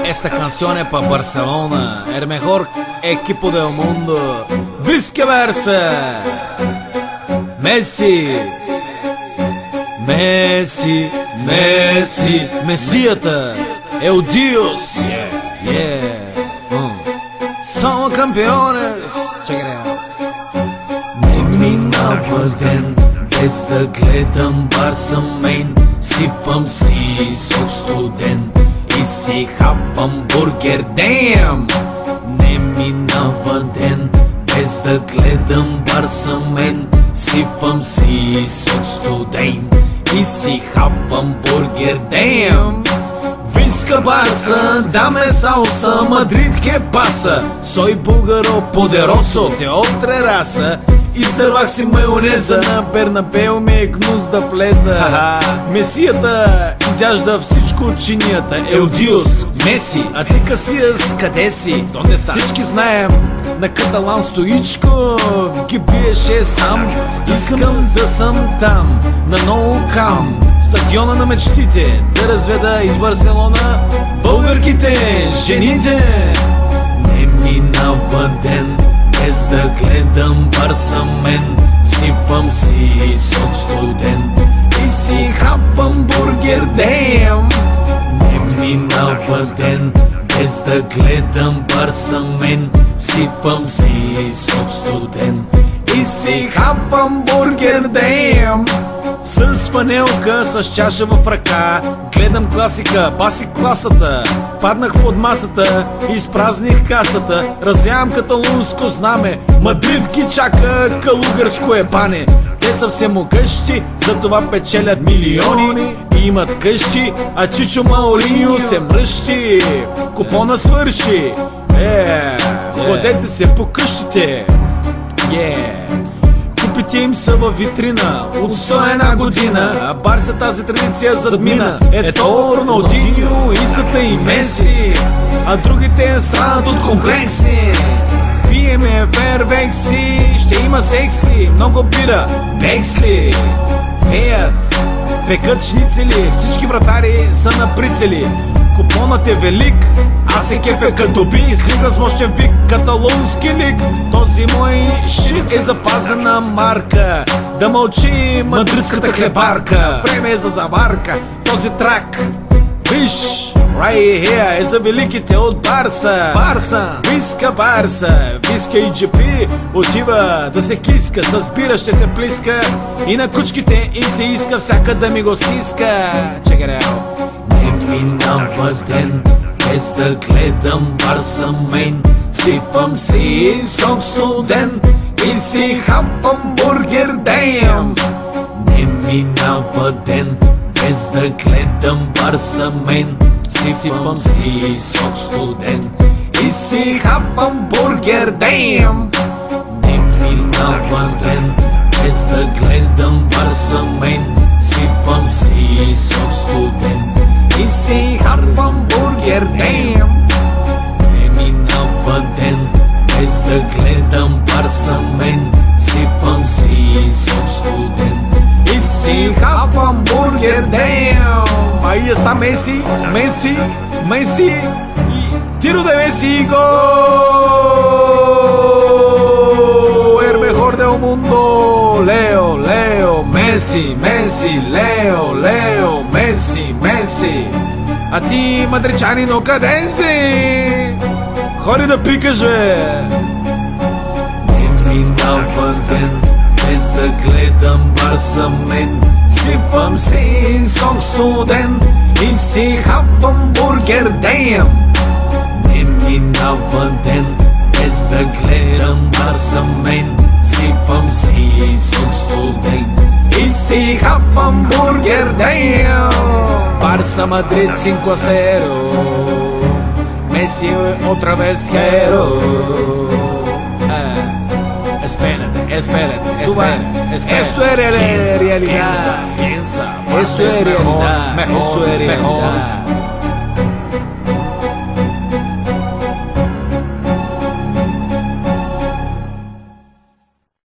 Esta canción es para Barcelona, el mejor equipo del mundo. Viceversa. Messi, Messi, Messi, Messiata é o Deus. São campeões. Check it out. Не минава ден без да гледам Барса мен. Сипвам си сок студен и си хапам бургер. Damn! Не минава ден без да гледам Барса мен. Сипвам си сок студен и си хапам бургер. Damn! Visca Barça, dame salsa, Madrid que pasa. Soy búlgaro poderoso, de outra raça. Изтървах си майонеза на Бернабеу, ми е гнус да влеза. Месията изяжда всичко от чинията. Елдиос, Меси, а ти Касиас, къде си? Всички знаем, на каталан Стоичков ги биеше сам. Искам да съм там, на ноу кам, стадиона на мечтите, да разведа из Барселона българките, жените. Не минава ден без да гледам Барса мен. Сипвам си сок студен и си хапвам бургер. Damn! Не минава ден без да гледам Барса мен. Сипвам си сок студен и си хапвам бургер. Damn! С фанелка, с чаша в ръка, гледам класика, баси класата. Паднах под масата, изпразних касата. Развявам каталунско знаме, Мадрид ги чака, калугърско е бане. Те са все могъщи, затова печелят милиони и имат къщи, а Чичо Мауриньо се мръщи. Купона свърши, ходете се по къщите. Купите им са във витрина от 101 година, а Барса тази традиция задмина. Ето Роналдиньо, Ицата и Меси, а другите страдат от комплекси. Пиеме фейерверкси, ще има секси, много бира, бексли. Пеят, пекат шницели, всички вратари са на прицели. Купонът е велик, аз се кефя като би, свига с мощен вик, каталунски лик. Този мой шик е запазена марка, да мълчи мадридската хлебарка. Време е за заварка, този трак, виж, right here е за великите от Барса. Барса, виска Барса, виска и джипи, отива да се киска, с бира ще се плиска и на кучките им се иска всяка да ми го стиска. Check it out. Не минава ден без да гледам Барса мен. Сипвам си сок студен и си хапам бургер. Damn! Не минава ден без да гледам Барса мен. Сипвам си сок студен и си хапам бургер. Damn! Не минава ден без да гледам Барса мен. Сипвам си сок студен и си хапам бургер. Damn! Не минава ден без да гледам Барса мен. Сипвам си сок студен и си хапам бургер. Damn! Ahí está Messi, Messi, Messi y tiro de Messi, gol, el mejor del mundo. Leo, Leo, Messi, Messi, Leo, Leo, Messi, Messi. A ti, мадричанин, къде си? Ходи да пикаш, бе! Не минава ден без да гледам Барса мен. Сипвам си сок студен и си хапвам бургер. Damn! Не минава ден без да гледам Барса мен. Сипвам си сок студен и си хапвам бургер. Damn! Barça Madrid 5-0. Messi otra vez hero. Espérate, espérate, espérate. Esto es realidad. Piensa, Eso es realidad. Eso es realidad.